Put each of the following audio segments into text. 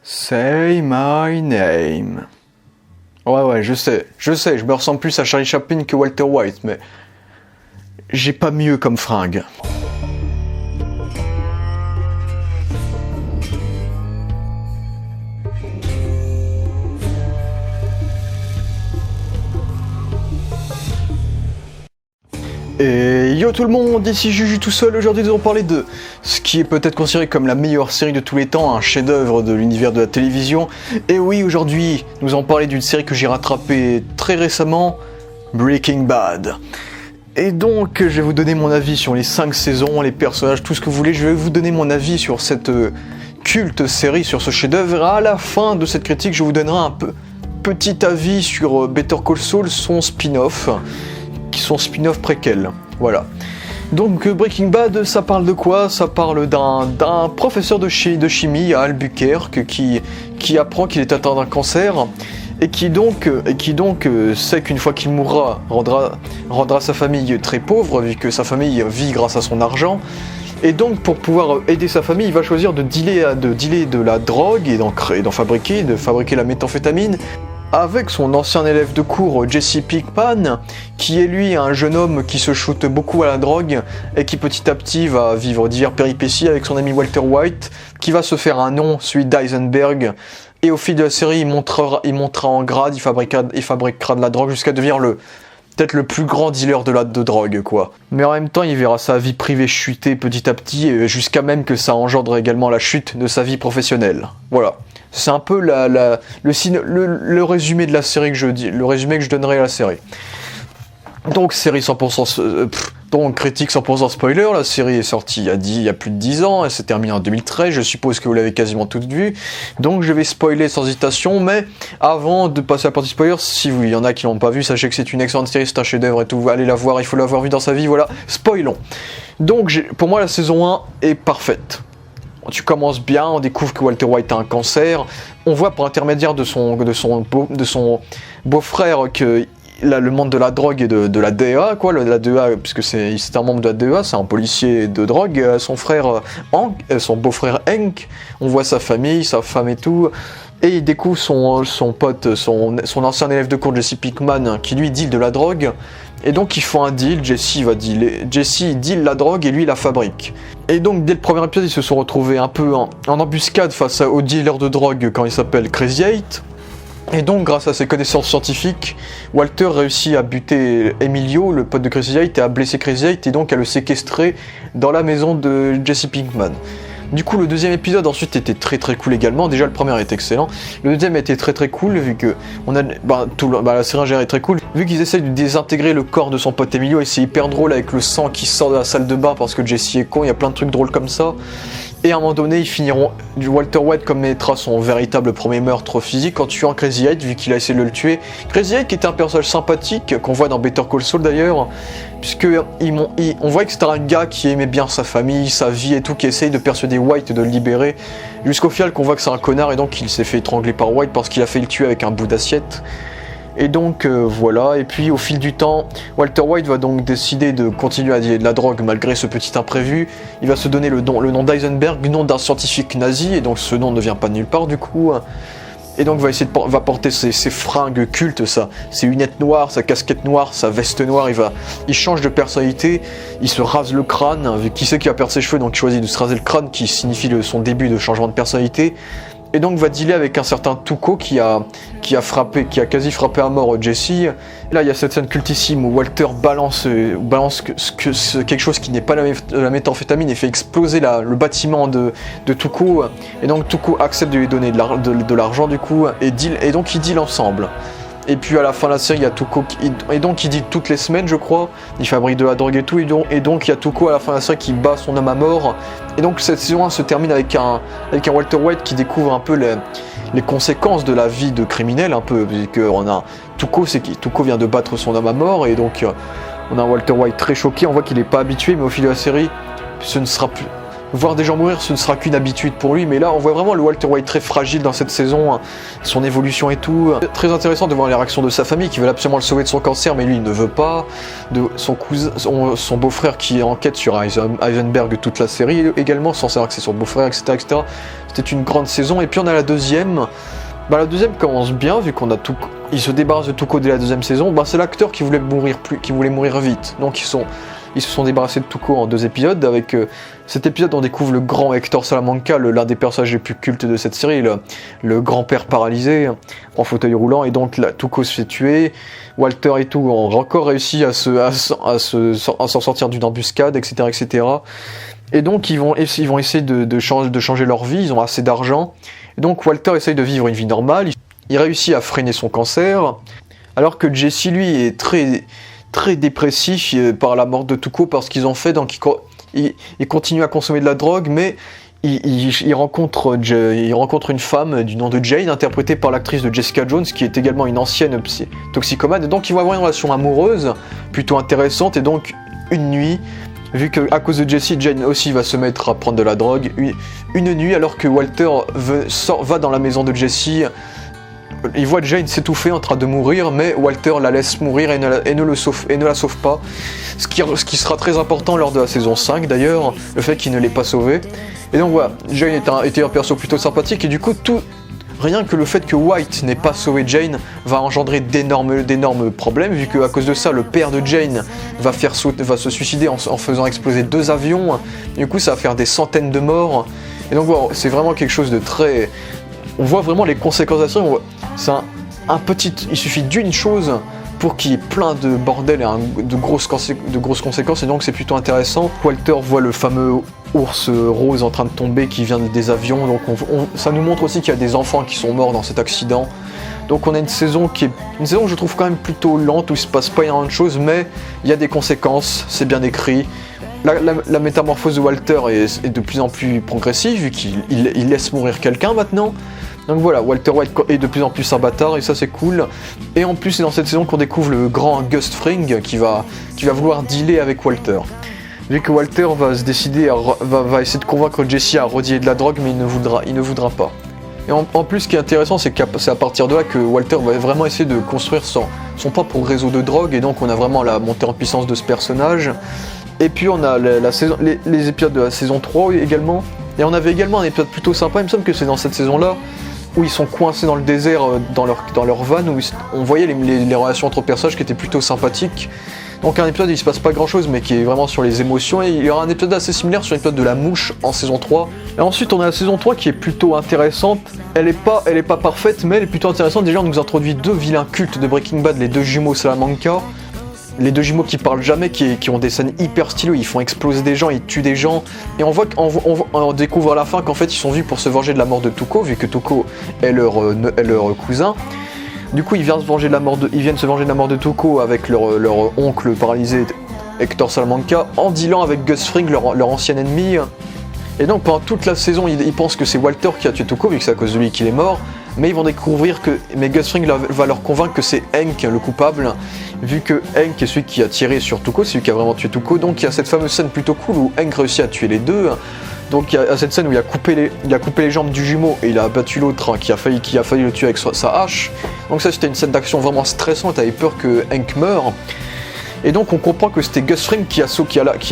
Say my name. Ouais, je sais, je me ressemble plus à Charlie Chaplin que Walter White, mais j'ai pas mieux comme fringue. Et yo tout le monde, ici Juju tout seul. Aujourd'hui nous allons parler de ce qui est peut-être considéré comme la meilleure série de tous les temps, un chef-d'œuvre de l'univers de la télévision. Et oui, aujourd'hui nous allons parler d'une série que j'ai rattrapée très récemment, Breaking Bad. Et donc je vais vous donner mon avis sur les 5 saisons, les personnages, tout ce que vous voulez. Je vais vous donner mon avis sur cette culte série, sur ce chef-d'œuvre. À la fin de cette critique, je vous donnerai un petit avis sur Better Call Saul, son spin-off préquel. Voilà. Donc Breaking Bad, ça parle de quoi? Ça parle d'un professeur de chimie à Albuquerque qui apprend qu'il est atteint d'un cancer et qui donc sait qu'une fois qu'il mourra, rendra sa famille très pauvre vu que sa famille vit grâce à son argent. Et donc pour pouvoir aider sa famille, il va choisir de dealer de la drogue et d'en fabriquer la méthamphétamine avec son ancien élève de cours Jesse Pinkman, qui est lui un jeune homme qui se shoote beaucoup à la drogue et qui petit à petit va vivre diverses péripéties avec son ami Walter White, qui va se faire un nom, celui d'Eisenberg, et au fil de la série il montera en grade, il fabriquera de la drogue jusqu'à devenir peut-être le plus grand dealer de drogue, quoi. Mais en même temps, il verra sa vie privée chuter petit à petit, jusqu'à même que ça engendre également la chute de sa vie professionnelle. Voilà. C'est un peu le résumé de la série le résumé que je donnerai à la série. Donc, série 100%, donc critique 100% spoiler, la série est sortie il y a plus de 10 ans, elle s'est terminée en 2013, je suppose que vous l'avez quasiment toute vue, donc je vais spoiler sans hésitation, mais avant de passer à la partie spoiler, si il y en a qui l'ont pas vu, sachez que c'est une excellente série, c'est un chef-d'œuvre et tout, allez la voir, il faut l'avoir vu dans sa vie, voilà, spoilons. Donc pour moi la saison 1 est parfaite. Tu commences bien, on découvre que Walter White a un cancer, on voit par intermédiaire de son beau-frère que le monde de la drogue et de la DEA, quoi, la DEA, puisque c'est un membre de la DEA, c'est un policier de drogue, son beau-frère Hank, on voit sa famille, sa femme et tout, et il découvre son pote, son ancien élève de cours Jesse Pinkman, qui lui deal de la drogue, et donc ils font un deal, Jesse deal la drogue et lui la fabrique. Et donc dès le premier épisode, ils se sont retrouvés un peu en embuscade face au dealer de drogue quand il s'appelle Crazy Eight. Et donc, grâce à ses connaissances scientifiques, Walter réussit à buter Emilio, le pote de Crazy Eight, et à blesser Crazy Eight, et donc à le séquestrer dans la maison de Jesse Pinkman. Du coup, le deuxième épisode ensuite était très très cool également. Déjà, le premier était excellent. Le deuxième était très très cool vu que la série en général est très cool. Vu qu'ils essayent de désintégrer le corps de son pote Emilio, et c'est hyper drôle avec le sang qui sort de la salle de bain parce que Jesse est con. Il y a plein de trucs drôles comme ça. Et à un moment donné, ils finiront. Walter White commettra son véritable premier meurtre physique en tuant Crazy Eight, vu qu'il a essayé de le tuer. Crazy Eight qui était un personnage sympathique, qu'on voit dans Better Call Saul d'ailleurs, puisque on voit que c'était un gars qui aimait bien sa famille, sa vie et tout, qui essaye de persuader White de le libérer, jusqu'au final qu'on voit que c'est un connard et donc il s'est fait étrangler par White parce qu'il a fait le tuer avec un bout d'assiette. Et donc voilà, et puis au fil du temps, Walter White va donc décider de continuer à dealer de la drogue malgré ce petit imprévu. Il va se donner le nom d'Eisenberg, nom d'un scientifique nazi, et donc ce nom ne vient pas de nulle part du coup. Et donc va porter ses fringues cultes, ses lunettes noires, sa casquette noire, sa veste noire, il change de personnalité, il se rase le crâne, qui sait qui va perdre ses cheveux, donc il choisit de se raser le crâne, qui signifie son début de changement de personnalité. Et donc va dealer avec un certain Tuco qui a quasi frappé à mort Jesse. Et là il y a cette scène cultissime où Walter balance quelque chose qui n'est pas la méthamphétamine et fait exploser le bâtiment de Tuco. Et donc Tuco accepte de lui donner de l'argent du coup et donc ils dealent ensemble. Et puis à la fin de la série, il y a Tuco et donc il dit toutes les semaines, je crois, il fabrique de la drogue et tout, et donc il y a Tuco à la fin de la série qui bat son homme à mort. Et donc cette saison 1 se termine avec un Walter White qui découvre un peu les conséquences de la vie de criminel, un peu, puisque Tuco vient de battre son homme à mort, et donc on a un Walter White très choqué, on voit qu'il n'est pas habitué, mais au fil de la série, Voir des gens mourir, ce ne sera qu'une habitude pour lui, mais là on voit vraiment le Walter White très fragile dans cette saison, hein, son évolution et tout. Très intéressant de voir les réactions de sa famille qui veulent absolument le sauver de son cancer, mais lui il ne veut pas. De son cousin, son beau-frère qui enquête sur Heisenberg toute la série également, sans savoir que c'est son beau-frère, etc., etc. C'était une grande saison, et puis on a la deuxième. La deuxième commence bien, vu qu'on a tout. Il se débarrasse de Tuco dès la deuxième saison. C'est l'acteur qui voulait mourir vite, donc ils se sont débarrassés de Tuco en 2 épisodes. Avec cet épisode, on découvre le grand Hector Salamanca, l'un des personnages les plus cultes de cette série, le grand-père paralysé en fauteuil roulant. Et donc Tuco se fait tuer. Walter et tout ont encore réussi à s'en sortir d'une embuscade, etc., etc. Et donc ils vont essayer de changer leur vie. Ils ont assez d'argent. Et donc Walter essaye de vivre une vie normale. Il réussit à freiner son cancer, alors que Jesse, lui, est très très dépressif par la mort de Tuco, parce qu'ils ont fait, donc il continue à consommer de la drogue, mais il rencontre une femme du nom de Jane, interprétée par l'actrice de Jessica Jones, qui est également une ancienne toxicomane, et donc ils vont avoir une relation amoureuse plutôt intéressante. Et donc une nuit, vu qu'à cause de Jesse, Jane aussi va se mettre à prendre de la drogue, une nuit, alors que Walter va dans la maison de Jesse, il voit Jane s'étouffer en train de mourir, mais Walter la laisse mourir et ne la sauve pas. Ce qui sera très important lors de la saison 5 d'ailleurs, le fait qu'il ne l'ait pas sauvée. Et donc voilà, Jane était un perso plutôt sympathique, et du coup, rien que le fait que White n'ait pas sauvé Jane va engendrer d'énormes problèmes, vu qu'à cause de ça, le père de Jane va se suicider en faisant exploser 2 avions. Du coup, ça va faire des centaines de morts. Et donc voilà, c'est vraiment quelque chose de très... On voit vraiment les conséquences de la série. C'est il suffit d'une chose pour qu'il y ait plein de bordel et de grosses conséquences, et donc c'est plutôt intéressant. Walter voit le fameux ours rose en train de tomber qui vient des avions, donc ça nous montre aussi qu'il y a des enfants qui sont morts dans cet accident. Donc on a une saison que je trouve quand même plutôt lente, où il se passe pas énormément de choses, mais il y a des conséquences, c'est bien écrit. La métamorphose de Walter est de plus en plus progressive, vu qu'il laisse mourir quelqu'un maintenant. Donc voilà, Walter White est de plus en plus un bâtard, et ça c'est cool. Et en plus, c'est dans cette saison qu'on découvre le grand Gus Fring qui va vouloir dealer avec Walter. Vu que Walter va se décider va essayer de convaincre Jesse à rediler de la drogue, mais il ne voudra pas. Et en plus, ce qui est intéressant, c'est à partir de là que Walter va vraiment essayer de construire son propre réseau de drogue, et donc on a vraiment la montée en puissance de ce personnage. Et puis on a les épisodes de la saison 3 également. Et on avait également un épisode plutôt sympa, il me semble que c'est dans cette saison-là, où ils sont coincés dans le désert dans leur van, où on voyait les relations entre personnages qui étaient plutôt sympathiques. Donc un épisode où il se passe pas grand chose, mais qui est vraiment sur les émotions, et il y aura un épisode assez similaire sur l'épisode de la mouche en saison 3. Et ensuite on a la saison 3 qui est plutôt intéressante. Elle est pas parfaite, mais elle est plutôt intéressante. Déjà on nous introduit 2 vilains cultes de Breaking Bad, les 2 jumeaux Salamanca. Les 2 jumeaux qui parlent jamais, qui ont des scènes hyper stylées, ils font exploser des gens, ils tuent des gens, et on découvre à la fin qu'en fait ils sont venus pour se venger de la mort de Tuco, vu que Tuco est leur cousin. Du coup ils viennent se venger de la mort de Tuco avec leur oncle paralysé Hector Salamanca, en dealant avec Gus Fring, leur ancien ennemi. Et donc pendant toute la saison ils pensent que c'est Walter qui a tué Tuco, vu que c'est à cause de lui qu'il est mort. Mais ils vont découvrir mais Gus Fring va leur convaincre que c'est Hank le coupable, vu que Hank est celui qui a tiré sur Tuco, c'est celui qui a vraiment tué Tuco. Donc il y a cette fameuse scène plutôt cool où Hank réussit à tuer les deux. Donc il y a cette scène où il a coupé les jambes du jumeau, et il a abattu l'autre, qui a failli le tuer avec sa hache. Donc ça, c'était une scène d'action vraiment stressante, t'avais peur que Hank meure. Et donc on comprend que c'était Gus Fring qui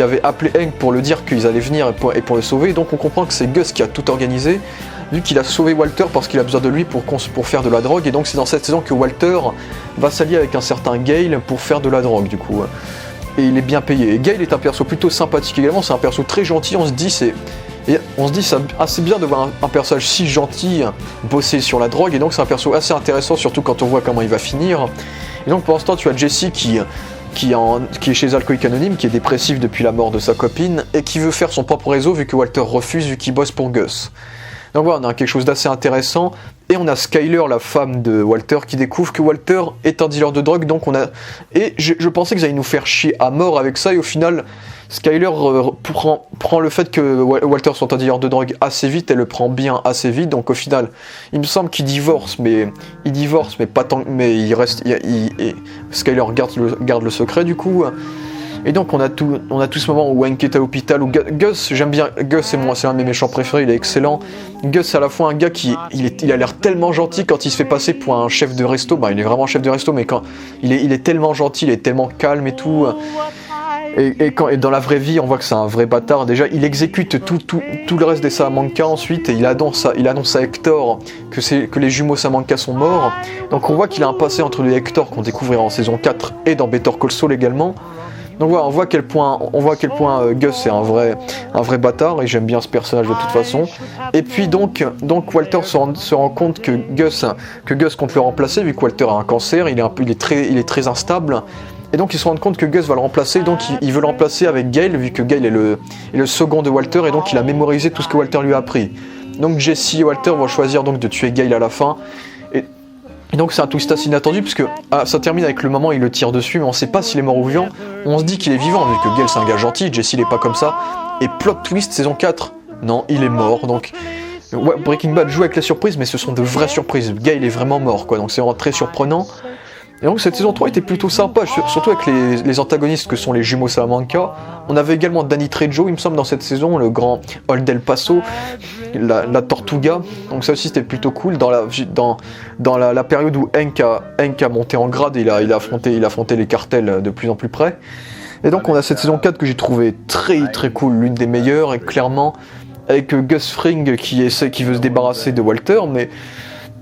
avait appelé Hank pour le dire qu'ils allaient venir et pour le sauver. Donc on comprend que c'est Gus qui a tout organisé, vu qu'il a sauvé Walter parce qu'il a besoin de lui pour faire de la drogue. Et donc c'est dans cette saison que Walter va s'allier avec un certain Gale pour faire de la drogue, du coup. Et il est bien payé. Et Gale est un perso plutôt sympathique également, c'est un perso très gentil. On se dit c'est assez bien de voir un personnage si gentil bosser sur la drogue, et donc c'est un perso assez intéressant, surtout quand on voit comment il va finir. Et donc pour l'instant tu as Jesse qui est chez Alcoolique Anonyme, qui est dépressif depuis la mort de sa copine, et qui veut faire son propre réseau, vu que Walter refuse, vu qu'il bosse pour Gus. Donc voilà, on a quelque chose d'assez intéressant. Et on a Skyler, la femme de Walter, qui découvre que Walter est un dealer de drogue. Donc et je pensais qu'ils allaient nous faire chier à mort avec ça, et au final Skyler prend le fait que Walter soit un dealer de drogue assez vite, elle le prend bien assez vite. Donc au final, il me semble qu'il divorce, mais pas tant, mais il reste, Skyler garde le secret du coup. Et donc on a tout ce moment où Hank est à l'hôpital, où Gus, j'aime bien, Gus c'est l'un de mes méchants préférés, il est excellent. Gus c'est à la fois un gars il a l'air tellement gentil quand il se fait passer pour un chef de resto, il est vraiment chef de resto, mais quand il est tellement gentil, il est tellement calme et tout. Et dans la vraie vie, on voit que c'est un vrai bâtard. Déjà, il exécute tout le reste des Salamanca ensuite, et il annonce à Hector que les jumeaux Salamanca sont morts. Donc on voit qu'il a un passé entre les Hector qu'on découvrira en saison 4 et dans Better Call Saul également. Donc voilà, on voit à quel point Gus est un vrai bâtard, et j'aime bien ce personnage de toute façon. Et puis donc Walter se rend compte que Gus compte le remplacer, vu que Walter a un cancer, il est très instable. Et donc ils se rendent compte que Gus va le remplacer, donc il veut le remplacer avec Gale, vu que Gale est le second de Walter, et donc il a mémorisé tout ce que Walter lui a appris. Donc Jesse et Walter vont choisir donc de tuer Gale à la fin. Et donc c'est un twist assez inattendu, puisque ça termine avec le moment où il le tire dessus, mais on sait pas s'il est mort ou vivant. On se dit qu'il est vivant, vu que Gale c'est un gars gentil, Jesse il est pas comme ça. Et plot twist saison 4, non, il est mort. Donc Breaking Bad joue avec la surprise, mais ce sont de vraies surprises. Gale est vraiment mort, quoi, donc c'est vraiment très surprenant. Et donc cette saison 3 était plutôt sympa, surtout avec les antagonistes que sont les jumeaux Salamanca. On avait également Danny Trejo, il me semble, dans cette saison, le grand Old El Paso, la Tortuga. Donc ça aussi c'était plutôt cool, dans la période où Hank a monté en grade, il a affronté les cartels de plus en plus près. Et donc on a cette saison 4 que j'ai trouvé très très cool, l'une des meilleures, et clairement avec Gus Fring qui veut se débarrasser de Walter, mais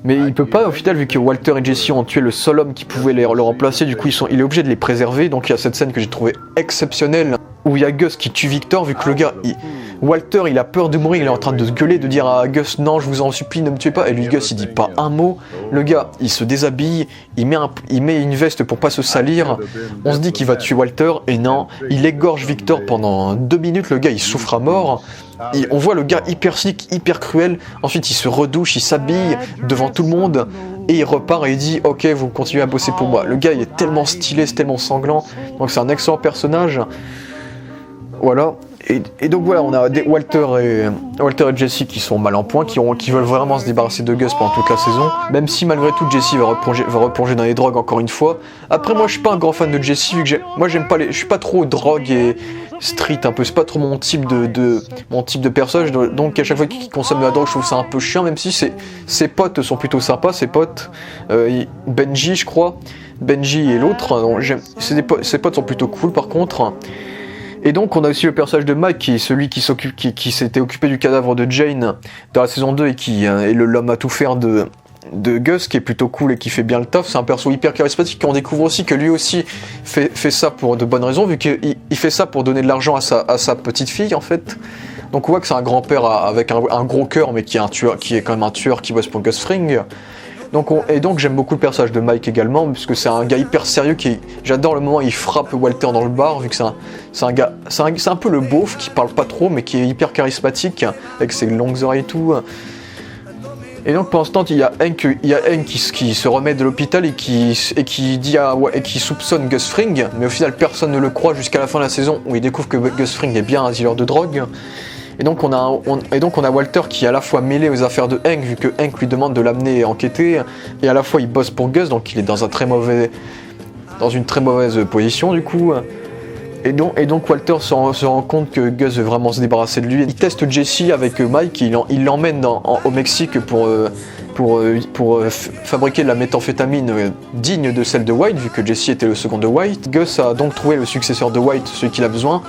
il peut pas au final, vu que Walter et Jesse ont tué le seul homme qui pouvait le remplacer, du coup il est obligé de les préserver. Donc il y a cette scène que j'ai trouvée exceptionnelle, où il y a Gus qui tue Victor, vu que le gars, Walter il a peur de mourir, il est en train de se gueuler, de dire à Gus non je vous en supplie ne me tuez pas, et lui Gus il dit pas un mot, le gars il se déshabille, il met une veste pour pas se salir, on se dit qu'il va tuer Walter, et non, il égorge Victor pendant 2 minutes, le gars il souffre à mort. On voit le gars hyper cynique, hyper cruel, ensuite il se redouche, il s'habille devant tout le monde, et il repart et il dit ok vous continuez à bosser pour moi. Le gars il est tellement stylé, c'est tellement sanglant, donc c'est un excellent personnage. Voilà, et donc voilà, on a Walter et Jesse qui sont mal en point, qui veulent vraiment se débarrasser de Gus pendant toute la saison, même si malgré tout Jesse va replonger dans les drogues encore une fois. Après moi je suis pas un grand fan de Jesse, vu que je suis pas trop drogue et street un peu, c'est pas trop mon type de personnage, donc à chaque fois qu'il consomme de la drogue je trouve ça un peu chiant, même si ses potes sont plutôt sympas, ses potes, Benji je crois, Benji et l'autre, ses potes sont plutôt cool par contre. Et donc on a aussi le personnage de Mike, qui est celui qui s'était occupé du cadavre de Jane dans la saison 2 et qui est l'homme à tout faire de Gus, qui est plutôt cool et qui fait bien le taf. C'est un perso hyper charismatique, et on découvre aussi que lui aussi fait ça pour de bonnes raisons, vu qu'il fait ça pour donner de l'argent à sa petite fille en fait. Donc on voit que c'est un grand-père avec un gros cœur, mais qui est quand même un tueur qui bosse pour Gus Fring. Donc j'aime beaucoup le personnage de Mike également, puisque c'est un gars hyper sérieux j'adore le moment où il frappe Walter dans le bar, vu que c'est un peu le beauf qui parle pas trop mais qui est hyper charismatique avec ses longues oreilles et tout. Et donc pendant ce temps il y a Hank qui se remet de l'hôpital et qui soupçonne Gus Fring, mais au final personne ne le croit jusqu'à la fin de la saison où il découvre que Gus Fring est bien un dealer de drogue. Et donc on a Walter qui est à la fois mêlé aux affaires de Hank, vu que Hank lui demande de l'amener enquêter, et à la fois il bosse pour Gus, donc il est dans une très mauvaise position du coup. Et donc Walter se rend compte que Gus veut vraiment se débarrasser de lui. Il teste Jesse avec Mike, il l'emmène au Mexique pour fabriquer de la méthamphétamine digne de celle de White, vu que Jesse était le second de White. Gus a donc trouvé le successeur de White, celui qu'il a besoin.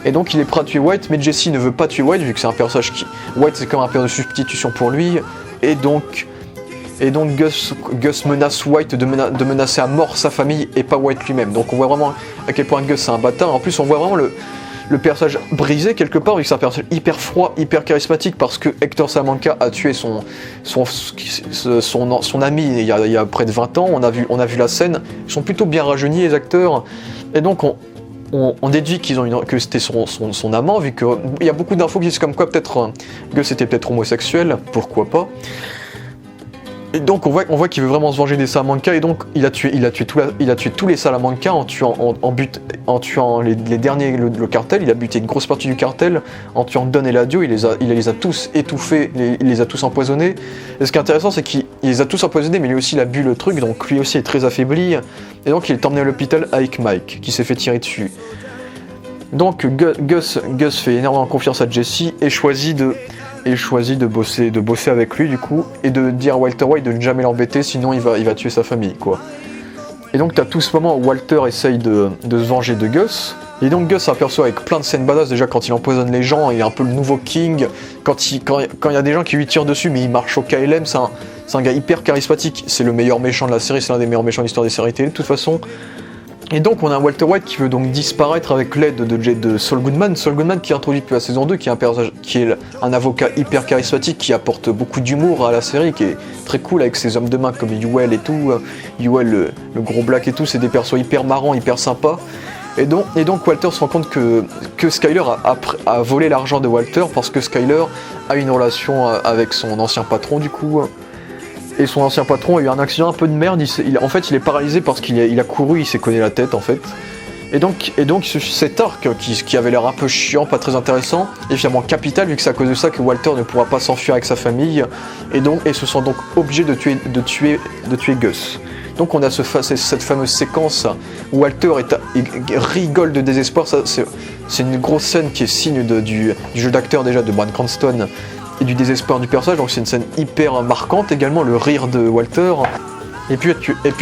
Et donc il est prêt à tuer White, mais Jesse ne veut pas tuer White, vu que c'est un personnage White c'est comme un personnage de substitution pour lui, et donc Gus menace White de menacer à mort sa famille et pas White lui-même. Donc on voit vraiment à quel point Gus c'est un bâtard. En plus on voit vraiment le personnage brisé quelque part, vu que c'est un personnage hyper froid, hyper charismatique, parce que Hector Salamanca a tué son ami il y a près de 20 ans, on a vu la scène, ils sont plutôt bien rajeunis les acteurs, et donc on déduit que c'était son amant, vu qu'il y a beaucoup d'infos qui disent comme quoi peut-être Gus était peut-être homosexuel, pourquoi pas. Et donc on voit qu'il veut vraiment se venger des Salamanca, et donc il a tué tous les Salamanca en tuant les derniers, le cartel. Il a buté une grosse partie du cartel en tuant Don et Ladio. Il les a tous étouffés, il les a tous empoisonnés. Et ce qui est intéressant, c'est qu'il les a tous empoisonnés, mais lui aussi il a bu le truc, donc lui aussi est très affaibli. Et donc il est emmené à l'hôpital avec Mike, qui s'est fait tirer dessus. Donc Gus fait énormément confiance à Jesse et choisit de bosser avec lui du coup, et de dire à Walter White de ne jamais l'embêter, sinon il va tuer sa famille, quoi. Et donc t'as tout ce moment où Walter essaye de se venger de Gus. Et donc Gus s'aperçoit avec plein de scènes badass, déjà quand il empoisonne les gens, il est un peu le nouveau King, quand il y a des gens qui lui tirent dessus mais il marche au KLM, c'est un gars hyper charismatique, c'est le meilleur méchant de la série, c'est l'un des meilleurs méchants de l'histoire des séries télé de toute façon. Et donc on a Walter White qui veut donc disparaître avec l'aide de Saul Goodman qui est introduit depuis la saison 2, qui est un avocat hyper charismatique qui apporte beaucoup d'humour à la série, qui est très cool avec ses hommes de main comme Ewell et tout, Ewell le gros black et tout, c'est des persos hyper marrants, hyper sympas. Et donc Walter se rend compte que Skyler a volé l'argent de Walter parce que Skyler a une relation avec son ancien patron du coup. Et son ancien patron a eu un accident un peu de merde, en fait il est paralysé parce qu'il a couru, il s'est cogné la tête en fait. Et donc cet arc qui avait l'air un peu chiant, pas très intéressant, est finalement capital vu que c'est à cause de ça que Walter ne pourra pas s'enfuir avec sa famille et se sent donc obligé de tuer Gus. Donc on a cette fameuse séquence où Walter rigole de désespoir, c'est une grosse scène qui est signe du jeu d'acteur déjà de Bryan Cranston et du désespoir du personnage, donc c'est une scène hyper marquante, également le rire de Walter. Et puis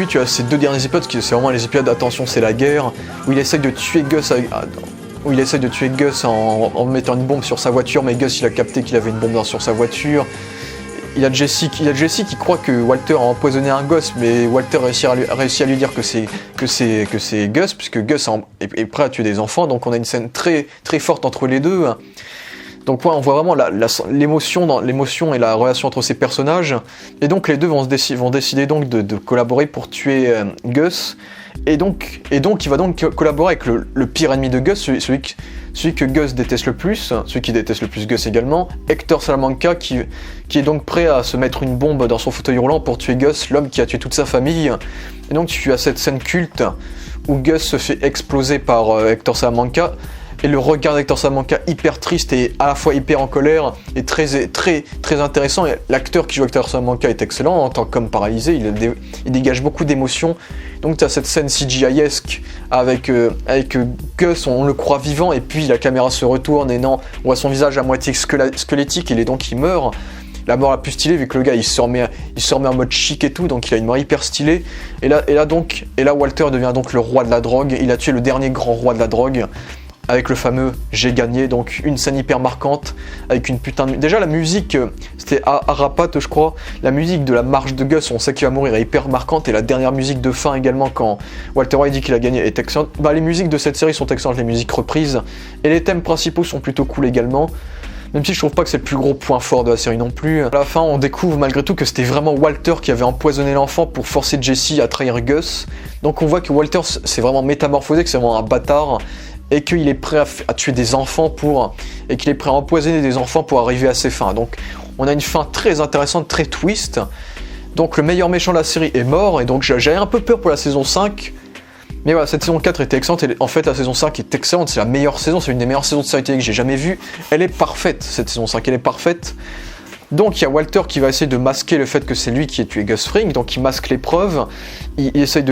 tu as ces deux derniers épisodes, c'est vraiment les épisodes d'attention c'est la guerre, où il essaye de tuer Gus en mettant une bombe sur sa voiture, mais Gus il a capté qu'il avait une bombe sur sa voiture. Il y a Jesse qui croit que Walter a empoisonné un gosse, mais Walter réussit à lui dire que c'est Gus, puisque Gus est prêt à tuer des enfants, donc on a une scène très, très forte entre les deux. Donc ouais, on voit vraiment l'émotion et la relation entre ces personnages, et donc les deux vont décider donc de collaborer pour tuer Gus, et donc il va donc collaborer avec le pire ennemi de Gus, celui que Gus déteste le plus, celui qui déteste le plus Gus également, Hector Salamanca, qui est donc prêt à se mettre une bombe dans son fauteuil roulant pour tuer Gus, l'homme qui a tué toute sa famille. Et donc tu as cette scène culte où Gus se fait exploser par Hector Salamanca, et le regard d'Hector Salamanca hyper triste et à la fois hyper en colère est très, très, très intéressant. Et l'acteur qui joue Hector Salamanca est excellent en tant qu'homme paralysé, il dégage beaucoup d'émotions. Donc tu as cette scène CGI-esque avec Gus, on le croit vivant et puis la caméra se retourne et non, on voit son visage à moitié squelettique, il meurt. La mort la plus stylée vu que le gars il se remet en mode chic et tout, donc il a une mort hyper stylée. Et là Walter devient donc le roi de la drogue, il a tué le dernier grand roi de la drogue. Avec le fameux « J'ai gagné », donc une scène hyper marquante, avec une putain de... Déjà la musique, c'était Arapat je crois, la musique de la marche de Gus, on sait qu'il va mourir, est hyper marquante, et la dernière musique de fin également, quand Walter White dit qu'il a gagné, est excellente. Bah les musiques de cette série sont excellentes, les musiques reprises, et les thèmes principaux sont plutôt cool également, même si je trouve pas que c'est le plus gros point fort de la série non plus. À la fin, on découvre malgré tout que c'était vraiment Walter qui avait empoisonné l'enfant pour forcer Jesse à trahir Gus, donc on voit que Walter s'est vraiment métamorphosé, que c'est vraiment un bâtard, et qu'il est prêt à tuer des enfants et qu'il est prêt à empoisonner des enfants pour arriver à ses fins. Donc on a une fin très intéressante, très twist. Donc le meilleur méchant de la série est mort, et donc j'avais un peu peur pour la saison 5. Mais voilà, cette saison 4 était excellente, et en fait la saison 5 est excellente, c'est la meilleure saison, c'est une des meilleures saisons de série télé que j'ai jamais vues. Elle est parfaite, cette saison 5, elle est parfaite. Donc il y a Walter qui va essayer de masquer le fait que c'est lui qui a tué Gus Fring, donc il masque les preuves, il essaye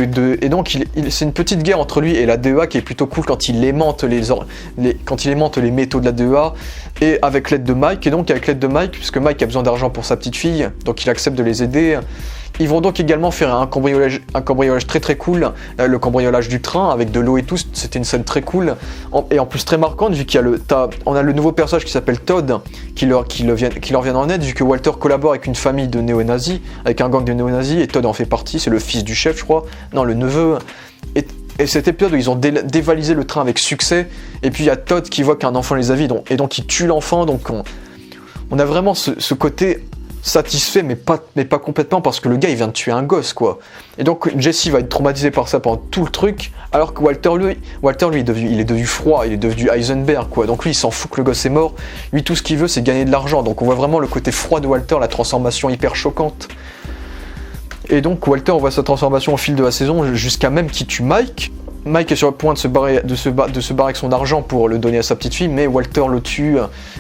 et donc c'est une petite guerre entre lui et la DEA qui est plutôt cool quand il aimante les métaux de la DEA, et avec l'aide de Mike, puisque Mike a besoin d'argent pour sa petite fille, donc il accepte de les aider. Ils vont donc également faire un cambriolage très très cool, le cambriolage du train avec de l'eau et tout, c'était une scène très cool, et en plus très marquante vu qu'il y a on a le nouveau personnage qui s'appelle Todd qui leur vient en aide vu que Walter collabore avec une famille de néo-nazis, avec un gang de néo-nazis, et Todd en fait partie, c'est le fils du chef je crois, non le neveu, et cet épisode où ils ont dévalisé le train avec succès, et puis il y a Todd qui voit qu'un enfant les a vus, et donc il tue l'enfant, donc on a vraiment ce côté satisfait mais pas complètement, parce que le gars il vient de tuer un gosse quoi. Et donc Jesse va être traumatisé par ça pendant tout le truc, alors que Walter lui il est devenu froid, il est devenu Heisenberg quoi. Donc lui il s'en fout que le gosse est mort, lui tout ce qu'il veut c'est gagner de l'argent. Donc on voit vraiment le côté froid de Walter, la transformation hyper choquante. Et donc Walter voit sa transformation au fil de la saison jusqu'à même qu'il tue Mike. Mike est sur le point de se barrer avec son argent pour le donner à sa petite fille, mais Walter le tue.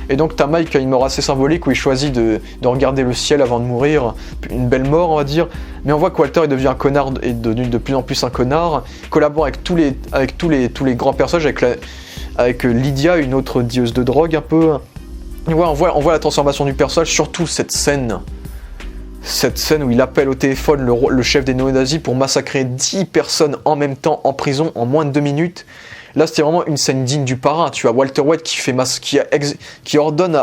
Et donc t'as Mike qui a une mort assez symbolique où il choisit de regarder le ciel avant de mourir. Une belle mort on va dire. Mais on voit que Walter est devenu un connard, est devenu de plus en plus un connard. Il collabore avec tous les grands personnages, avec Lydia, une autre dieuse de drogue un peu. Et ouais, on voit la transformation du personnage, surtout cette scène où il appelle au téléphone le chef des néo-nazis pour massacrer 10 personnes en même temps en prison en moins de 2 minutes. Là, c'était vraiment une scène digne du parrain. Tu as Walter White qui ordonne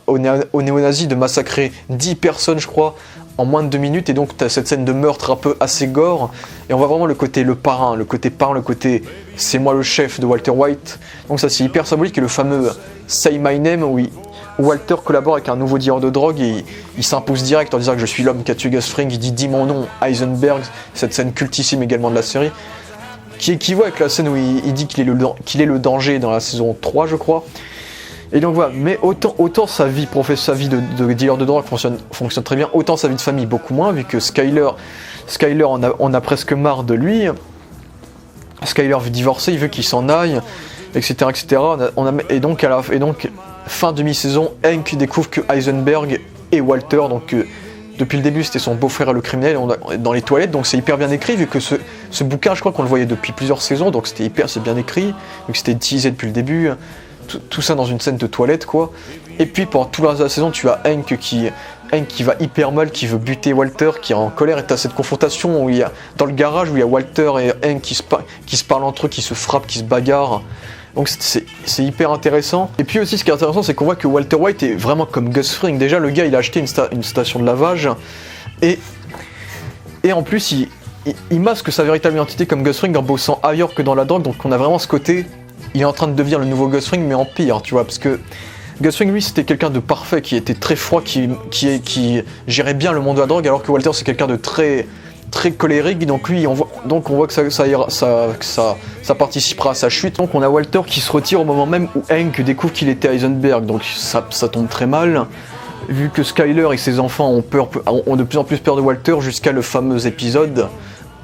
aux néo-nazis de massacrer 10 personnes, je crois, en moins de 2 minutes. Et donc, tu as cette scène de meurtre un peu assez gore. Et on voit vraiment le côté le côté c'est moi le chef de Walter White. Donc ça, c'est hyper symbolique. Et le fameux Say My Name, où Walter collabore avec un nouveau dealer de drogue et il s'impose direct en disant que je suis l'homme qui a tué Gus Fring. Il dit « Dis mon nom, Heisenberg », cette scène cultissime également de la série, qui équivaut avec la scène où il dit qu'il est le danger dans la saison 3, je crois. Et donc voilà, mais autant sa vie de dealer de drogue fonctionne très bien, autant sa vie de famille beaucoup moins, vu que Skyler on a presque marre de lui. Skyler veut divorcer, il veut qu'il s'en aille, etc. Et donc, fin demi-saison, Hank découvre que Heisenberg et Walter, donc depuis le début c'était son beau-frère le criminel, dans les toilettes, donc c'est hyper bien écrit, vu que ce bouquin, je crois qu'on le voyait depuis plusieurs saisons, donc c'est bien écrit, donc c'était teasé depuis le début, tout ça dans une scène de toilette, quoi. Et puis pendant tout le reste de la saison, tu as Hank qui va hyper mal, qui veut buter Walter, qui est en colère, et tu as cette confrontation où dans le garage où il y a Walter et Hank qui se parlent entre eux, qui se frappent, qui se bagarrent. Donc c'est hyper intéressant. Et puis aussi ce qui est intéressant, c'est qu'on voit que Walter White est vraiment comme Gus Fring. Déjà le gars il a acheté une station de lavage et en plus il masque sa véritable identité comme Gus Fring en bossant ailleurs que dans la drogue. Donc on a vraiment ce côté, il est en train de devenir le nouveau Gus Fring mais en pire, tu vois, parce que Gus Fring lui c'était quelqu'un de parfait, qui était très froid, qui gérait bien le monde de la drogue, alors que Walter c'est quelqu'un de très colérique, donc lui on voit que ça participera à sa chute. Donc on a Walter qui se retire au moment même où Hank découvre qu'il était Heisenberg, donc ça tombe très mal, vu que Skyler et ses enfants ont de plus en plus peur de Walter, jusqu'à le fameux épisode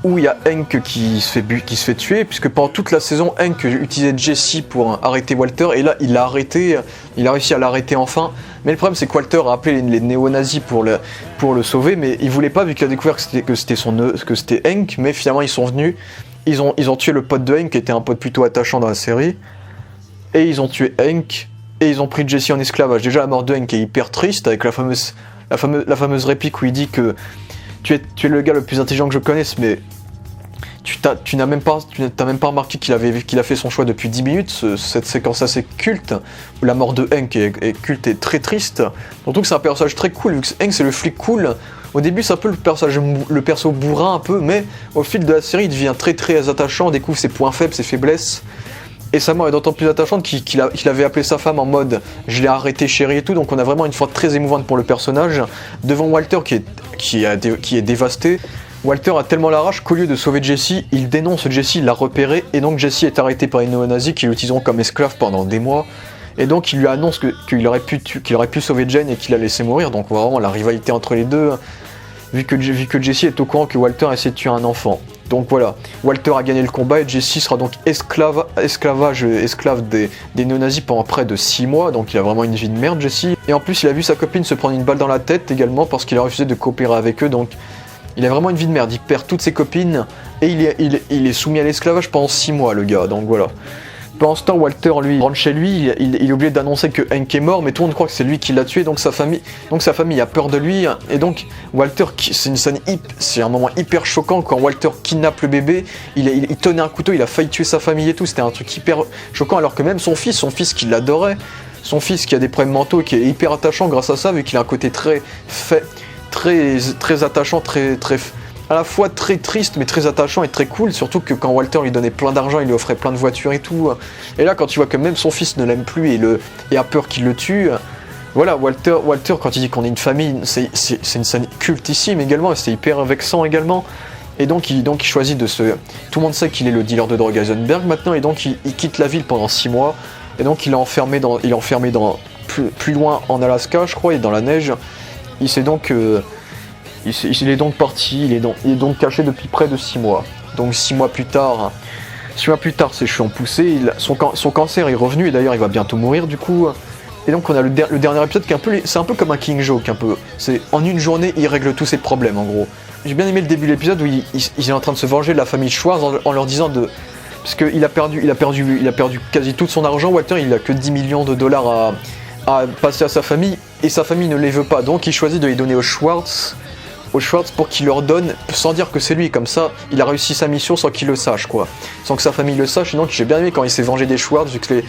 où il y a Hank qui se fait tuer, puisque pendant toute la saison Hank utilisait Jesse pour arrêter Walter, et là il a réussi à l'arrêter enfin. Mais le problème c'est que Walter a appelé les néo-nazis pour le sauver, mais il voulait pas, vu qu'il a découvert que c'était Hank. Mais finalement ils sont venus, ils ont tué le pote de Hank, qui était un pote plutôt attachant dans la série, et ils ont tué Hank, et ils ont pris Jesse en esclavage. Déjà la mort de Hank est hyper triste, avec la fameuse réplique où il dit que tu es le gars le plus intelligent que je connaisse, mais tu n'as même pas remarqué qu'il a fait son choix depuis 10 minutes. Cette séquence assez culte, où la mort de Hank est culte et très triste. Surtout que c'est un personnage très cool, vu que Hank c'est le flic cool. Au début c'est un peu le perso bourrin un peu, mais au fil de la série il devient très attachant, on découvre ses points faibles, ses faiblesses. Et sa mort est d'autant plus attachante qu'il avait appelé sa femme en mode « je l'ai arrêté chérie » et tout, donc on a vraiment une fois très émouvante pour le personnage. Devant Walter qui est dévasté, Walter a tellement la rage qu'au lieu de sauver Jesse, il dénonce Jesse, il l'a repéré, et donc Jesse est arrêté par les néo-nazis qui l'utiliseront comme esclave pendant des mois. Et donc il lui annonce qu'il aurait pu sauver Jane et qu'il l'a laissé mourir, donc vraiment la rivalité entre les deux, vu que Jesse est au courant que Walter a essayé de tuer un enfant. Donc voilà, Walter a gagné le combat et Jesse sera donc esclave des néo-nazis pendant près de 6 mois, donc il a vraiment une vie de merde Jesse. Et en plus il a vu sa copine se prendre une balle dans la tête également parce qu'il a refusé de coopérer avec eux, donc il a vraiment une vie de merde, il perd toutes ses copines et il est soumis à l'esclavage pendant 6 mois le gars, donc voilà. Pendant ce temps, Walter lui rentre chez lui, il est obligé d'annoncer que Hank est mort, mais tout le monde croit que c'est lui qui l'a tué, donc sa famille a peur de lui, et donc Walter, c'est un moment hyper choquant quand Walter kidnappe le bébé, il tenait un couteau, il a failli tuer sa famille et tout, c'était un truc hyper choquant, alors que même son fils qui l'adorait, son fils qui a des problèmes mentaux, qui est hyper attachant grâce à ça, vu qu'il a un côté très attachant, à la fois très triste mais très attachant et très cool, surtout que quand Walter lui donnait plein d'argent, il lui offrait plein de voitures et tout. Et là quand tu vois que même son fils ne l'aime plus et a peur qu'il le tue, voilà, Walter quand il dit qu'on est une famille, c'est une scène cultissime également, et c'est hyper vexant également. Et donc il choisit tout le monde sait qu'il est le dealer de drogue Heisenberg maintenant, et donc il quitte la ville pendant 6 mois, et donc il est enfermé dans plus loin en Alaska je crois, et dans la neige. Il est donc parti, il est donc caché depuis près de 6 mois. Donc 6 mois plus tard, ses cheveux ont poussé, son cancer est revenu, et d'ailleurs il va bientôt mourir du coup. Et donc on a le dernier épisode qui est c'est un peu comme un King Joke, un peu. C'est en une journée il règle tous ses problèmes en gros. J'ai bien aimé le début de l'épisode où il est en train de se venger de la famille Schwartz en leur disant parce qu'il a perdu quasi tout son argent. Walter, il a que 10 millions de dollars à passer à sa famille, et sa famille ne les veut pas, donc il choisit de les donner au Schwartz pour qu'il leur donne, sans dire que c'est lui, comme ça il a réussi sa mission sans qu'il le sache, quoi, sans que sa famille le sache. Et donc j'ai bien aimé quand il s'est vengé des Schwartz, vu que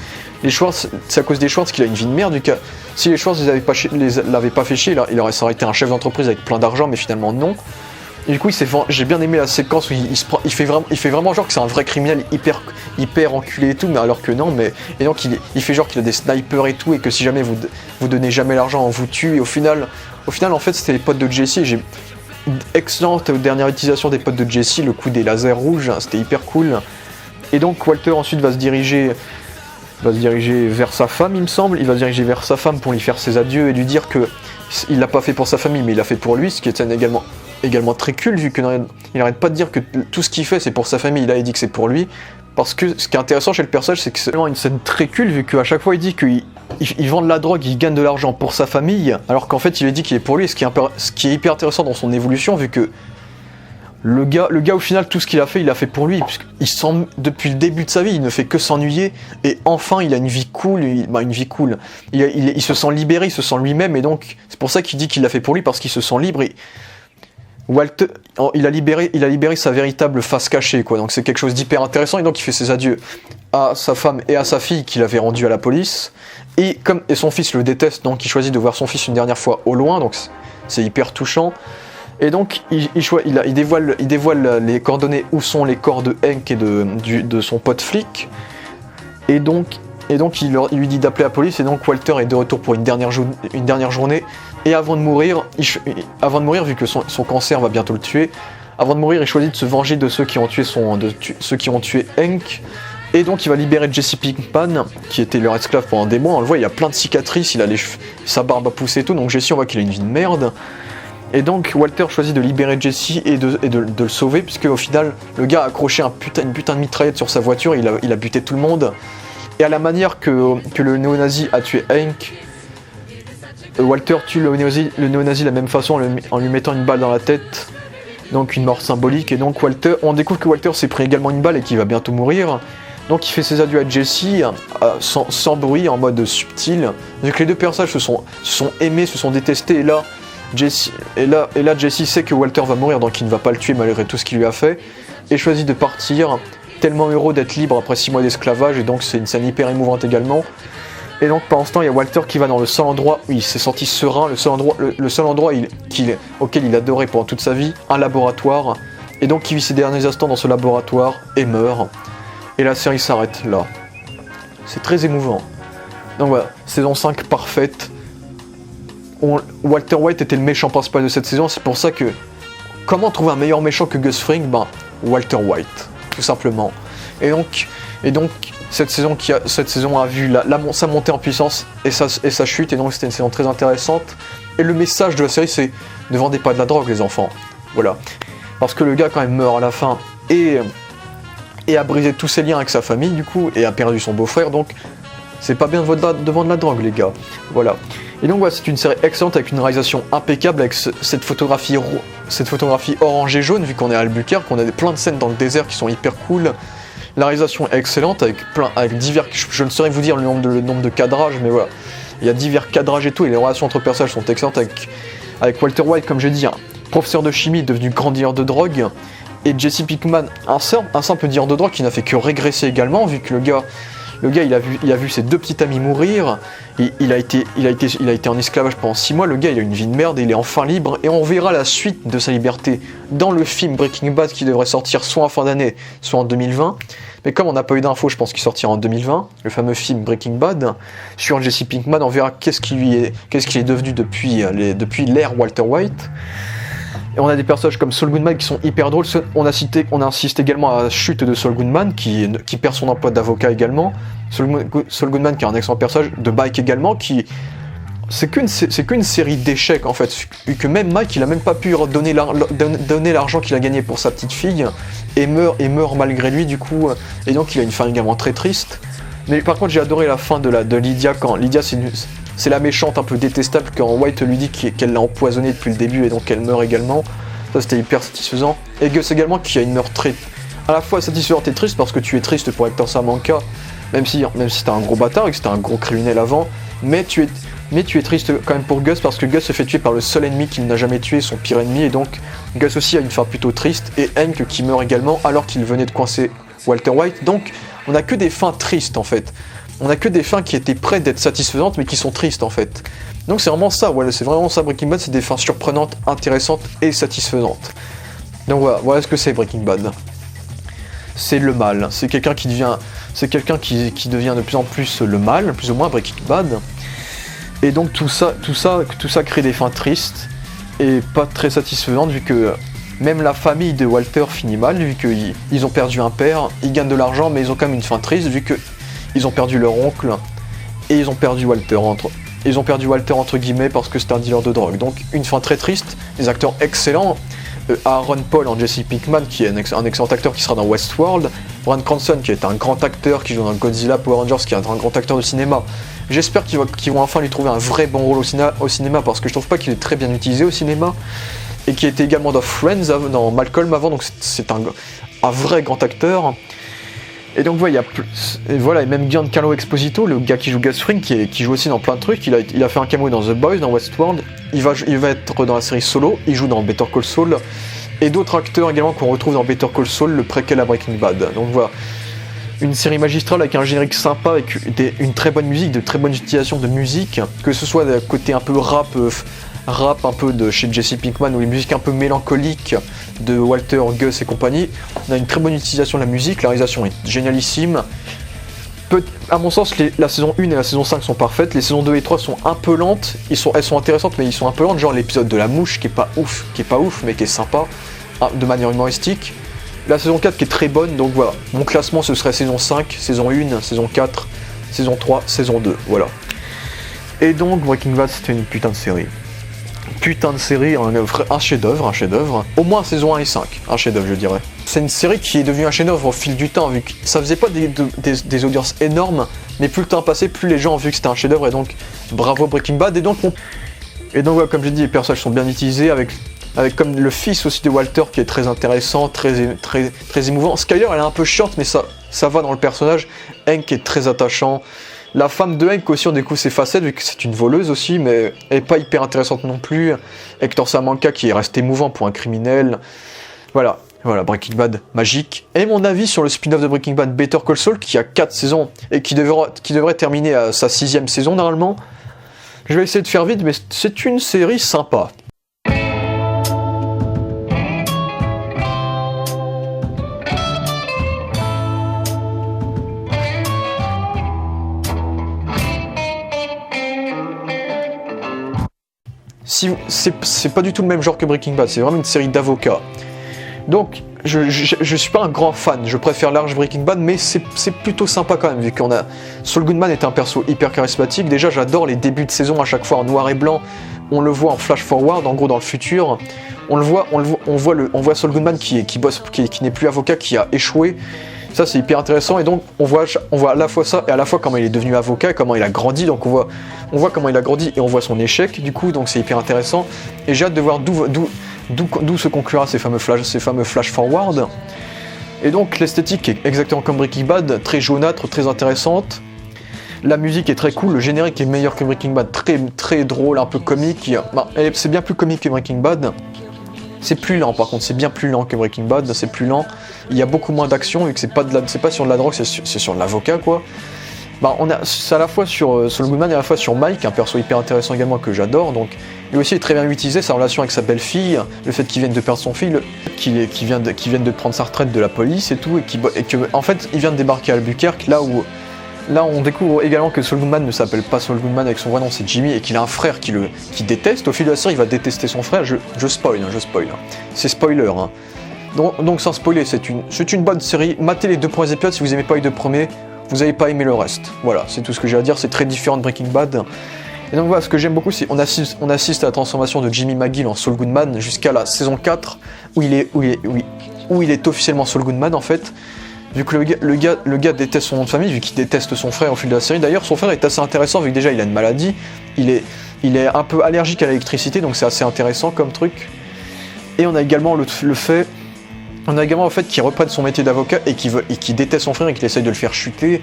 les Schwartz, c'est à cause des Schwartz qu'il a une vie de merde, vu que si les Schwartz l'avaient pas fait chier, il aurait été un chef d'entreprise avec plein d'argent, mais finalement non. Et du coup j'ai bien aimé la séquence où il fait vraiment genre que c'est un vrai criminel hyper enculé et tout, mais alors que non, et donc il fait genre qu'il a des snipers et tout, et que si jamais vous donnez jamais l'argent, on vous tue. Et au final en fait c'était les potes de Jesse. J'ai excellente dernière utilisation des potes de Jesse, le coup des lasers rouges, c'était hyper cool. Et donc Walter ensuite va se diriger vers sa femme, il me semble. Il va se diriger vers sa femme pour lui faire ses adieux et lui dire que il l'a pas fait pour sa famille, mais il l'a fait pour lui, ce qui est également très cool, vu qu'il n'arrête pas de dire que tout ce qu'il fait c'est pour sa famille. Là il dit que c'est pour lui, parce que ce qui est intéressant chez le personnage, c'est que c'est vraiment une scène très cool, vu qu'à chaque fois il dit qu'il vend de la drogue, il gagne de l'argent pour sa famille, alors qu'en fait il a dit qu'il est pour lui, ce qui est hyper intéressant dans son évolution, vu que le gars au final, tout ce qu'il a fait, il a fait pour lui, puisqu'il depuis le début de sa vie, il ne fait que s'ennuyer, et enfin il a une vie cool, il se sent libéré, il se sent lui-même, et donc c'est pour ça qu'il dit qu'il l'a fait pour lui, parce qu'il se sent libre. Et Walter, il a libéré sa véritable face cachée, quoi. Donc c'est quelque chose d'hyper intéressant, et donc il fait ses adieux à sa femme et à sa fille qu'il avait rendu à la police, et son fils le déteste, donc il choisit de voir son fils une dernière fois au loin, donc c'est hyper touchant. Et donc il dévoile les coordonnées où sont les corps de Hank et de son pote flic, et donc il lui dit d'appeler la police, et donc Walter est de retour pour une dernière journée. Et avant de mourir, vu que son cancer va bientôt le tuer, avant de mourir, il choisit de se venger de ceux qui ont tué Hank. Et donc il va libérer Jesse Pinkman, qui était leur esclave pendant des mois. On le voit, il a plein de cicatrices, sa barbe a poussé et tout, donc Jesse, on voit qu'il a une vie de merde. Et donc Walter choisit de libérer Jesse et de le sauver, puisque au final, le gars a accroché une putain de mitraillette sur sa voiture, il a buté tout le monde. Et à la manière que le néo-nazi a tué Hank, Walter tue le néo-nazi de la même façon, en lui mettant une balle dans la tête, donc une mort symbolique. Et donc on découvre que Walter s'est pris également une balle et qu'il va bientôt mourir. Donc il fait ses adieux à Jesse sans bruit, en mode subtil. Donc les deux personnages se sont aimés, se sont détestés, et là Jesse sait que Walter va mourir, donc il ne va pas le tuer malgré tout ce qu'il lui a fait, et choisit de partir, tellement heureux d'être libre après 6 mois d'esclavage. Et donc c'est une scène hyper émouvante également. Et donc pendant ce temps, il y a Walter qui va dans le seul endroit où il s'est senti serein, le seul endroit auquel il adorait pendant toute sa vie, un laboratoire. Et donc il vit ses derniers instants dans ce laboratoire et meurt. Et la série s'arrête là. C'est très émouvant. Donc voilà, saison 5 parfaite. Walter White était le méchant principal de cette saison, c'est pour ça que... Comment trouver un meilleur méchant que Gus Fring? Walter White, tout simplement. Et donc cette saison a vu sa montée en puissance et sa chute, et donc c'était une saison très intéressante. Et le message de la série, c'est: ne vendez pas de la drogue, les enfants. Voilà. Parce que le gars, quand même, meurt à la fin et a brisé tous ses liens avec sa famille, du coup, et a perdu son beau-frère, donc c'est pas bien de vendre de la drogue, les gars. Voilà. Et donc voilà, c'est une série excellente avec une réalisation impeccable, avec cette photographie orange et jaune, vu qu'on est à Albuquerque, qu'on a plein de scènes dans le désert qui sont hyper cool. La réalisation est excellente, avec divers... Je ne saurais vous dire le nombre de cadrages, mais voilà. Il y a divers cadrages et tout, et les relations entre personnages sont excellentes, avec Walter White, comme j'ai dit, un professeur de chimie devenu grand dealer de drogue, et Jesse Pinkman, un simple dealer de drogue qui n'a fait que régresser également, vu que le gars il a vu ses deux petits amis mourir, et il a été en esclavage pendant 6 mois. Le gars, il a une vie de merde, et il est enfin libre, et on verra la suite de sa liberté dans le film Breaking Bad, qui devrait sortir soit en fin d'année, soit en 2020. Mais comme on n'a pas eu d'infos, je pense qu'il sortira en 2020, le fameux film Breaking Bad, sur Jesse Pinkman. On verra qu'est-ce qu'il est devenu depuis l'ère Walter White. Et on a des personnages comme Saul Goodman qui sont hyper drôles. On insiste également à la chute de Saul Goodman qui perd son emploi d'avocat également. Saul Goodman qui est un excellent personnage, de Mike également, c'est qu'une série d'échecs en fait, vu que même Mike il a même pas pu donner l'argent qu'il a gagné pour sa petite fille, et meurt malgré lui du coup, et donc il a une fin également très triste. Mais par contre j'ai adoré la fin de Lydia, quand Lydia c'est la méchante un peu détestable, quand White lui dit qu'elle l'a empoisonnée depuis le début, et donc elle meurt également. Ça c'était hyper satisfaisant. Et Gus également qui a une mort à la fois satisfaisante et triste parce que tu es triste pour Hector Salamanca, même si t'es un gros bâtard et que c'était un gros criminel avant, mais tu es triste quand même pour Gus parce que Gus se fait tuer par le seul ennemi qu'il n'a jamais tué, son pire ennemi, et donc Gus aussi a une fin plutôt triste, et Hank qui meurt également alors qu'il venait de coincer Walter White, donc on a que des fins tristes en fait. On a que des fins qui étaient prêtes d'être satisfaisantes mais qui sont tristes en fait. Donc c'est vraiment ça, voilà, c'est vraiment ça Breaking Bad, c'est des fins surprenantes, intéressantes et satisfaisantes. Donc voilà ce que c'est Breaking Bad. C'est le mal, c'est quelqu'un qui devient de plus en plus le mal, plus ou moins Breaking Bad. Et donc tout ça crée des fins tristes et pas très satisfaisantes vu que même la famille de Walter finit mal, vu qu'ils ont perdu un père, ils gagnent de l'argent mais ils ont quand même une fin triste vu qu'ils ont perdu leur oncle et ils ont perdu Walter entre guillemets parce que c'était un dealer de drogue. Donc une fin très triste, des acteurs excellents. Aaron Paul en Jesse Pinkman qui est un excellent acteur qui sera dans Westworld, Bryan Cranston qui est un grand acteur qui joue dans Godzilla Power Rangers qui est un grand acteur de cinéma. J'espère qu'ils vont enfin lui trouver un vrai bon rôle au cinéma parce que je trouve pas qu'il est très bien utilisé au cinéma et qui était également dans Friends, dans Malcolm avant, donc c'est un vrai grand acteur. Et donc voilà, et même Giancarlo Esposito, le gars qui joue Gus Fring, qui joue aussi dans plein de trucs, il a fait un cameo dans The Boys, dans Westworld, il va être dans la série Solo, il joue dans Better Call Saul, et d'autres acteurs également qu'on retrouve dans Better Call Saul, le préquel à Breaking Bad. Donc voilà, une série magistrale avec un générique sympa, avec une très bonne musique, de très bonnes utilisations de musique, que ce soit d'un côté un peu rap un peu de chez Jesse Pinkman ou les musiques un peu mélancoliques de Walter, Gus et compagnie. On a une très bonne utilisation de la musique, la réalisation est génialissime. À mon sens, la saison 1 et la saison 5 sont parfaites, les saisons 2 et 3 sont un peu lentes, elles sont intéressantes mais ils sont un peu lentes, genre l'épisode de la mouche qui est pas ouf mais qui est sympa, de manière humoristique. La saison 4 qui est très bonne, donc voilà, mon classement ce serait saison 5, saison 1, saison 4, saison 3, saison 2, voilà. Et donc Breaking Bad c'était une putain de série. Un chef-d'œuvre, au moins saison 1 et 5, un chef-d'œuvre je dirais. C'est une série qui est devenue un chef-d'œuvre au fil du temps, vu que ça faisait pas des audiences énormes, mais plus le temps passait, plus les gens ont vu que c'était un chef-d'œuvre, et donc bravo Breaking Bad, et donc ouais, comme j'ai dit, les personnages sont bien utilisés, avec comme le fils aussi de Walter qui est très intéressant, très émouvant. Skyler elle est un peu short, mais ça va dans le personnage. Hank est très attachant. La femme de Hank aussi, on découvre ses facettes, vu que c'est une voleuse aussi, mais elle est pas hyper intéressante non plus. Hector Salamanca qui reste émouvant pour un criminel. Voilà, Breaking Bad, magique. Et mon avis sur le spin-off de Breaking Bad, Better Call Saul, qui a 4 saisons, et qui devrait terminer à sa 6ème saison normalement. Je vais essayer de faire vite, mais c'est une série sympa. C'est pas du tout le même genre que Breaking Bad, c'est vraiment une série d'avocats. Donc, je suis pas un grand fan, je préfère large Breaking Bad, mais c'est plutôt sympa quand même, vu qu'on a... Saul Goodman est un perso hyper charismatique, déjà j'adore les débuts de saison à chaque fois en noir et blanc, on le voit en flash forward, en gros dans le futur, on voit Saul Goodman qui n'est plus avocat, qui a échoué. Ça c'est hyper intéressant, et donc on voit à la fois ça et à la fois comment il est devenu avocat et comment il a grandi, donc on voit comment il a grandi et on voit son échec du coup, donc c'est hyper intéressant, et j'ai hâte de voir d'où se conclura ces fameux flash forward. Et donc l'esthétique est exactement comme Breaking Bad, très jaunâtre, très intéressante. La musique est très cool, le générique est meilleur que Breaking Bad, très drôle, un peu comique. C'est bien plus comique que Breaking Bad. C'est plus lent par contre, c'est bien plus lent que Breaking Bad, c'est plus lent. Il y a beaucoup moins d'action vu que c'est pas sur de la drogue, c'est sur de l'avocat quoi. C'est à la fois sur Saul Goodman et à la fois sur Mike, un perso hyper intéressant également que j'adore. Donc lui aussi est très bien utilisé, sa relation avec sa belle-fille, le fait qu'il vienne de perdre son fils, qu'il vienne de prendre sa retraite de la police et tout, et que en fait il vient de débarquer à Albuquerque, là on découvre également que Saul Goodman ne s'appelle pas Saul Goodman avec son vrai nom, c'est Jimmy, et qu'il a un frère qui déteste. Au fil de la série il va détester son frère, je spoil, c'est spoiler hein. Donc sans spoiler, c'est une bonne série, matez les 2 premiers épisodes, si vous aimez pas les 2 premiers, vous n'allez pas aimer le reste. Voilà, c'est tout ce que j'ai à dire, c'est très différent de Breaking Bad. Et donc voilà, ce que j'aime beaucoup, c'est qu'on assiste à la transformation de Jimmy McGill en Saul Goodman jusqu'à la saison 4, où il est officiellement Saul Goodman en fait. Vu que le gars déteste son nom de famille, vu qu'il déteste son frère au fil de la série. D'ailleurs, son frère est assez intéressant, vu que déjà il a une maladie, il est un peu allergique à l'électricité, donc c'est assez intéressant comme truc. Et on a également le fait On a également le fait qu'il reprenne son métier d'avocat et qu'il déteste son frère et qu'il essaye de le faire chuter.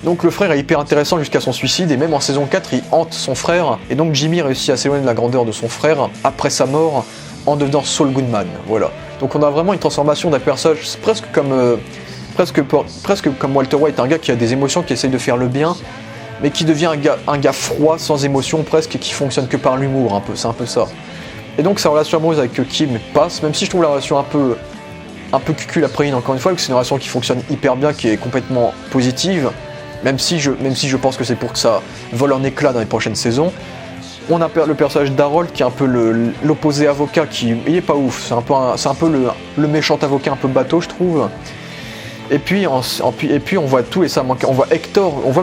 Donc le frère est hyper intéressant jusqu'à son suicide, et même en saison 4, il hante son frère. Et donc Jimmy réussit à s'éloigner de la grandeur de son frère après sa mort en devenant Saul Goodman. Voilà. Donc on a vraiment une transformation d'un personnage presque comme Walter White, un gars qui a des émotions, qui essaye de faire le bien, mais qui devient un gars froid, sans émotion presque, et qui fonctionne que par l'humour un peu, c'est un peu ça. Et donc sa relation amoureuse avec Kim passe, même si je trouve la relation un peu cucul après encore une fois, que c'est une relation qui fonctionne hyper bien, qui est complètement positive, même si je pense que c'est pour que ça vole en éclat dans les prochaines saisons. On a le personnage d'Harold qui est un peu l'opposé avocat, il est pas ouf, c'est un peu le méchant avocat un peu bateau, je trouve. Et puis on voit tout et Salamanca, on voit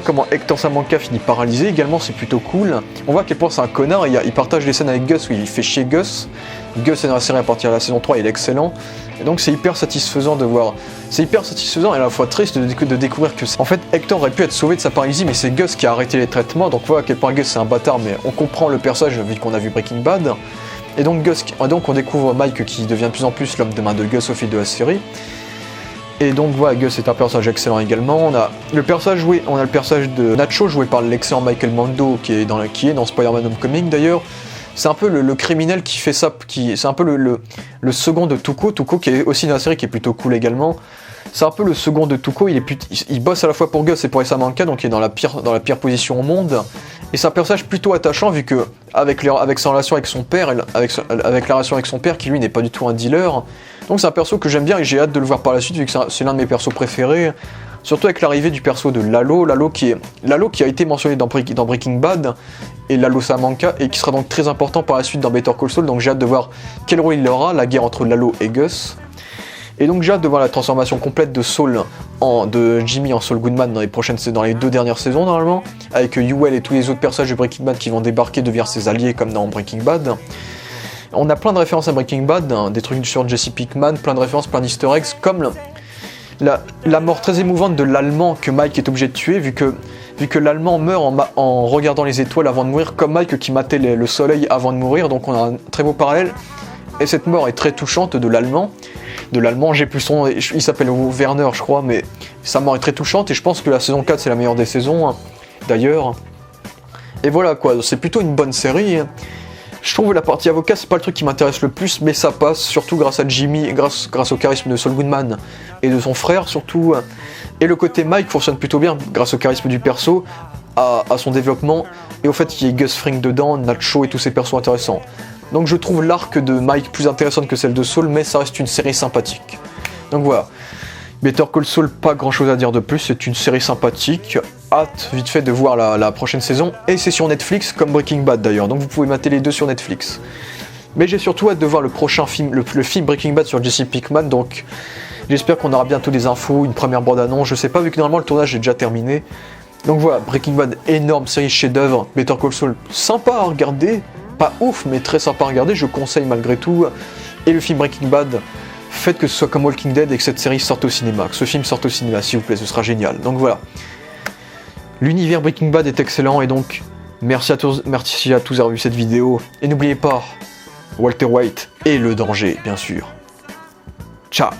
comment Hector Salamanca finit paralysé également, c'est plutôt cool. On voit à quel point c'est un connard, il partage les scènes avec Gus où il fait chier Gus. Gus est dans la série à partir de la saison 3, il est excellent. Et donc c'est hyper satisfaisant de voir, c'est hyper satisfaisant et à la fois triste de découvrir que en fait Hector aurait pu être sauvé de sa paralysie, mais c'est Gus qui a arrêté les traitements, donc voilà à quel point Gus c'est un bâtard, mais on comprend le personnage vu qu'on a vu Breaking Bad. Et donc on découvre Mike qui devient de plus en plus l'homme de main de Gus au fil de la série. Et donc voilà, Gus est un personnage excellent également. On a le personnage de Nacho joué par l'excellent Michael Mando qui est dans Spider-Man Homecoming d'ailleurs. C'est un peu le criminel qui fait ça, c'est un peu le second de Tuco qui est aussi dans la série qui est plutôt cool également. C'est un peu le second de Tuco, il bosse à la fois pour Gus et pour Salamanca, donc il est dans la pire position au monde. Et c'est un personnage plutôt attachant vu que avec sa relation avec son père, avec la relation avec son père qui lui n'est pas du tout un dealer. Donc c'est un perso que j'aime bien et j'ai hâte de le voir par la suite vu que c'est l'un de mes persos préférés. Surtout avec l'arrivée du perso de Lalo qui a été mentionné dans Breaking Bad et Lalo Salamanca et qui sera donc très important par la suite dans Better Call Saul. Donc j'ai hâte de voir quel rôle il aura, la guerre entre Lalo et Gus. Et donc j'ai hâte de voir la transformation complète de Jimmy en Saul Goodman dans les 2 dernières saisons normalement, avec Ewell et tous les autres personnages de Breaking Bad qui vont débarquer, devenir ses alliés comme dans Breaking Bad. On a plein de références à Breaking Bad, des trucs sur Jesse Pinkman, plein de références, plein d'easter eggs, comme la mort très émouvante de l'Allemand que Mike est obligé de tuer, vu que l'Allemand meurt en regardant les étoiles avant de mourir, comme Mike qui matait le soleil avant de mourir, donc on a un très beau parallèle. Et cette mort est très touchante de l'Allemand, j'ai plus son nom, il s'appelle Werner je crois, mais sa mort est très touchante et je pense que la saison 4 c'est la meilleure des saisons, d'ailleurs. Et voilà quoi, c'est plutôt une bonne série. Je trouve la partie avocat c'est pas le truc qui m'intéresse le plus, mais ça passe, surtout grâce à Jimmy, grâce au charisme de Saul Goodman et de son frère surtout. Et le côté Mike fonctionne plutôt bien grâce au charisme du perso, à son développement, et au fait qu'il y ait Gus Fring dedans, Nacho et tous ces persos intéressants. Donc je trouve l'arc de Mike plus intéressante que celle de Saul, mais ça reste une série sympathique. Donc voilà. Better Call Saul, pas grand chose à dire de plus, c'est une série sympathique. Hâte vite fait de voir la prochaine saison, et c'est sur Netflix comme Breaking Bad d'ailleurs, donc vous pouvez mater les deux sur Netflix. Mais j'ai surtout hâte de voir le prochain film, le film Breaking Bad sur Jesse Pinkman, donc j'espère qu'on aura bientôt des infos, une première bande-annonce, je sais pas vu que normalement le tournage est déjà terminé. Donc voilà, Breaking Bad, énorme série chef-d'œuvre, Better Call Saul, sympa à regarder, pas ouf mais très sympa à regarder, je conseille malgré tout. Et le film Breaking Bad, faites que ce soit comme Walking Dead et que cette série sorte au cinéma, que ce film sorte au cinéma s'il vous plaît, ce sera génial. Donc voilà. L'univers Breaking Bad est excellent et donc merci à tous d'avoir vu cette vidéo. Et n'oubliez pas, Walter White et le danger, bien sûr. Ciao.